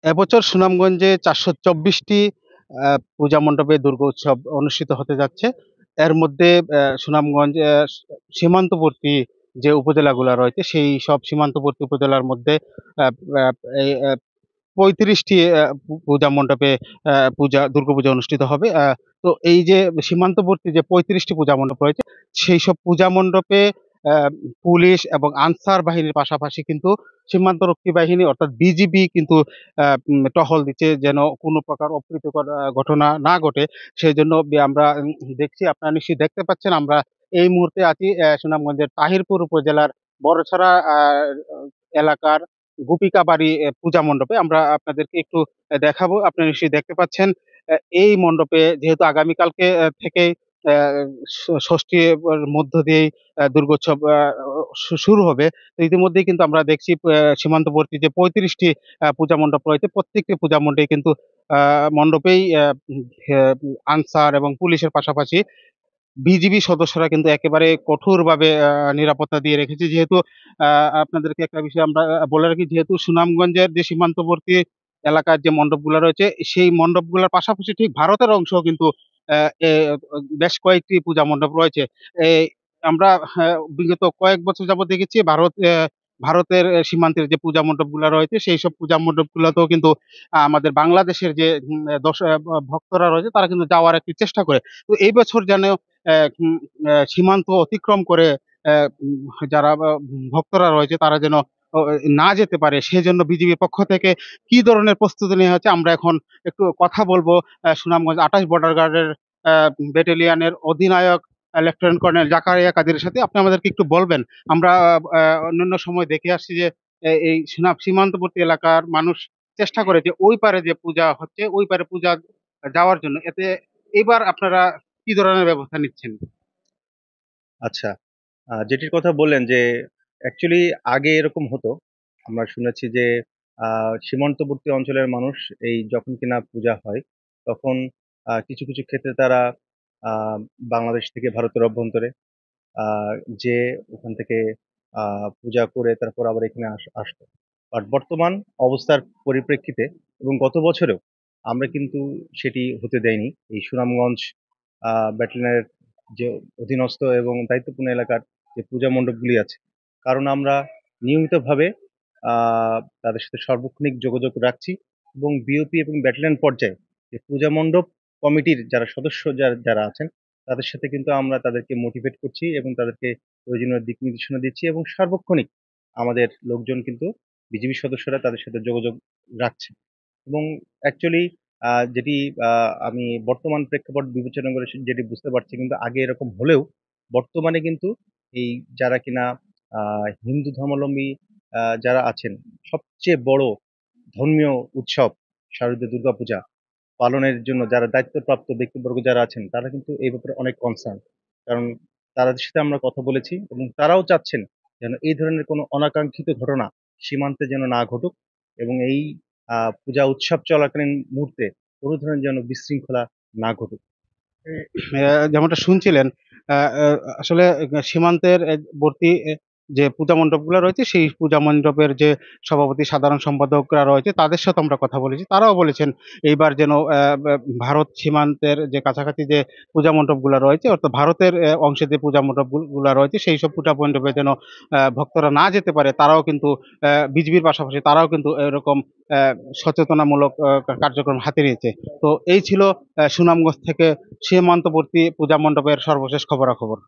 এবছর সুনামগঞ্জে ৪২৪টি পূজা মণ্ডপে দুর্গোৎসব অনুষ্ঠিত হতে যাচ্ছে। এর মধ্যে সুনামগঞ্জ সীমান্তবর্তী যে উপজেলাগুলা রয়েছে, সেই সব সীমান্তবর্তী উপজেলার মধ্যে আ আ এই ৩৫টি পূজা মণ্ডপে দুর্গাপূজা অনুষ্ঠিত হবে। তো এই যে সীমান্তবর্তী যে ৩৫টি পূজা মণ্ডপ রয়েছে, সেইসব পূজা মণ্ডপে আ পুলিশ এবং আনসার বাহিনীর পাশাপাশি কিন্তু সীমান্তরক্ষী বাহিনী অর্থাৎ বিজিবি কিন্তু টহল দিচ্ছে যেন কোনো প্রকার অপ্রীতিকর ঘটনা না ঘটে। সেজন্য আমরা দেখছি, আপনারা নিশ্চয়ই দেখতে পাচ্ছেন, আমরা এই মুহূর্তে আছি সুনামগঞ্জের তাহিরপুর উপজেলার বড়ছড়া এলাকার গোপিকাবাড়ি পূজা মণ্ডপে। আমরা আপনাদেরকে একটু দেখাবো। আপনারা নিশ্চয়ই দেখতে পাচ্ছেন। এই মণ্ডপে যেহেতু আগামীকালকে থেকেই অ্যা ষষ্ঠীর মধ্য দিয়েই দুর্গোৎসব শুরু হবে। তো ইতিমধ্যেই কিন্তু আমরা দেখছি সীমান্তবর্তী যে ৩৫ টি পূজা মণ্ডপ রয়েছে, প্রত্যেকটি পূজা আ মণ্ডপেই আনসার এবং পুলিশের পাশাপাশি বিজিবি সদস্যরা কিন্তু একেবারে কঠোরভাবে নিরাপত্তা দিয়ে রেখেছে। যেহেতু আ আপনাদেরকে একটা বিষয় আমরা বলে রাখি, যেহেতু সুনামগঞ্জের যে সীমান্তবর্তী এলাকার যে মণ্ডপগুলা রয়েছে, সেই মণ্ডপগুলার পাশাপাশি ঠিক ভারতের অংশেও কিন্তু আ এ বেশ কয়েকটি পূজা মণ্ডপ রয়েছে। এই আমরা বিগত কয়েক বছর যাবৎ দেখেছি ভারতের সীমান্তের যে পূজা মণ্ডপগুলা রয়েছে, সেইসব পূজা মণ্ডপগুলাতেও কিন্তু আমাদের বাংলাদেশের যে ভক্তরা রয়েছে, তারা কিন্তু যাওয়ার একটি চেষ্টা করে। তো এই বছর যেন সীমান্ত অতিক্রম করে অ্যা উম যারা ভক্তরা রয়েছে, তারা যেন অ না যেতে পারে, সেজন্য বিজিবির পক্ষ থেকে কি ধরনের প্রস্তুতি নেওয়া হচ্ছে, আমরা এখন একটু কথা বলবো সুনামগঞ্জ ২৮ বর্ডার গার্ডের অ্যা ব্যাটালিয়নের অধিনায়ক লেফটেন্যান্ট কর্নেল জাকারিয়া কাদের সাথে। আপনি আমাদেরকে একটু বলবেন, আমরা অন্যান্য সময় দেখে আসছি যে এই সীমান্তবর্তী এলাকার মানুষ চেষ্টা করে যে ওই পারে যে পূজা হচ্ছে, ওই পারে পূজা যাওয়ার জন্য। এতে এবার আপনারা কি ধরনের ব্যবস্থা নিচ্ছেন? আচ্ছা। যেটির কথা বললেন যে অ্যাকচুয়ালি আগে এরকম হতো। আমরা শুনেছি যে আ সীমান্তবর্তী অঞ্চলের মানুষ এই যখন কিনা পূজা হয়, তখন কিছু ক্ষেত্রে তারা আ বাংলাদেশ থেকে ভারতের অভ্যন্তরে আ যেয়ে ওখান থেকে আ পূজা করে তারপর আবার এখানে আসতো। বাট বর্তমান অবস্থার পরিপ্রেক্ষিতে এবং গত বছরেও আমরা কিন্তু সেটি হতে দেইনি। এই সুনামগঞ্জ ব্যাটালিয়নের যে অধীনস্থ এবং দায়িত্বপূর্ণ এলাকার যে পূজা মণ্ডপগুলি আছে। কারণ আমরা নিয়মিতভাবে আ তাদের সাথে সার্বক্ষণিক যোগাযোগ রাখছি এবং বিওপি এবং ব্যাটালিয়ন পর্যায়ে যে পূজা মণ্ডপ কমিটির যারা সদস্য যারা আছেন, তাদের সাথে কিন্তু আমরা তাদেরকে মোটিভেট করছি এবং তাদেরকে প্রয়োজনীয় দিক নির্দেশনা দিচ্ছি এবং সার্বক্ষণিক আমাদের লোকজন কিন্তু বিজিবি সদস্যরা তাদের সাথে যোগাযোগ রাখছে। এবং অ্যাকচুয়ালি যেটি আ আমি বর্তমান প্রেক্ষাপট বিবেচনা করে যেটি বুঝতে পারছি, কিন্তু আগে এরকম হলেও বর্তমানে কিন্তু এই যারা কিনা আ হিন্দু ধর্মাবলম্বী যারা আছেন, সবচেয়ে বড় ধর্মীয় উৎসব শারদীয় দুর্গাপূজা পালনের জন্য যারা দায়িত্বপ্রাপ্ত ব্যক্তিবর্গ যারা আছেন, তারা কিন্তু এই ব্যাপারে অনেক কনসার্ন। কারণ তাদের সাথে আমরা কথা বলেছি এবং তারাও চাচ্ছেন যেন এই ধরনের কোনো অনাকাঙ্ক্ষিত ঘটনা সীমান্তে যেন না ঘটুক এবং এই পূজা উৎসব চলাকালীন মুহূর্তে কোনো ধরনের যেন বিশৃঙ্খলা না ঘটুক। যেমনটা শুনছিলেন, আ আ আসলে সীমান্তের বর্তী যে পূজা মণ্ডপগুলা রয়েছে, সেই পূজা মণ্ডপের যে সভাপতি, সাধারণ সম্পাদকরা রয়েছে, তাদের সাথে আমরা কথা বলেছি। তারাও বলেছেন এইবার যেন ভারত সীমান্তের যে কাছাকাছি যে পূজা মণ্ডপগুলা রয়েছে, অর্থাৎ ভারতের অংশে যে পূজা মণ্ডপগুলা রয়েছে, সেইসব পূজা মণ্ডপে যেন ভক্তরা না যেতে পারে। তারাও কিন্তু বিজিবির পাশাপাশি তারাও কিন্তু এরকম অ্যা সচেতনামূলক কার্যক্রম হাতে নিয়েছে। তো এই ছিল সুনামগঞ্জ থেকে সীমান্তবর্তী পূজা মণ্ডপের সর্বশেষ খবরাখবর।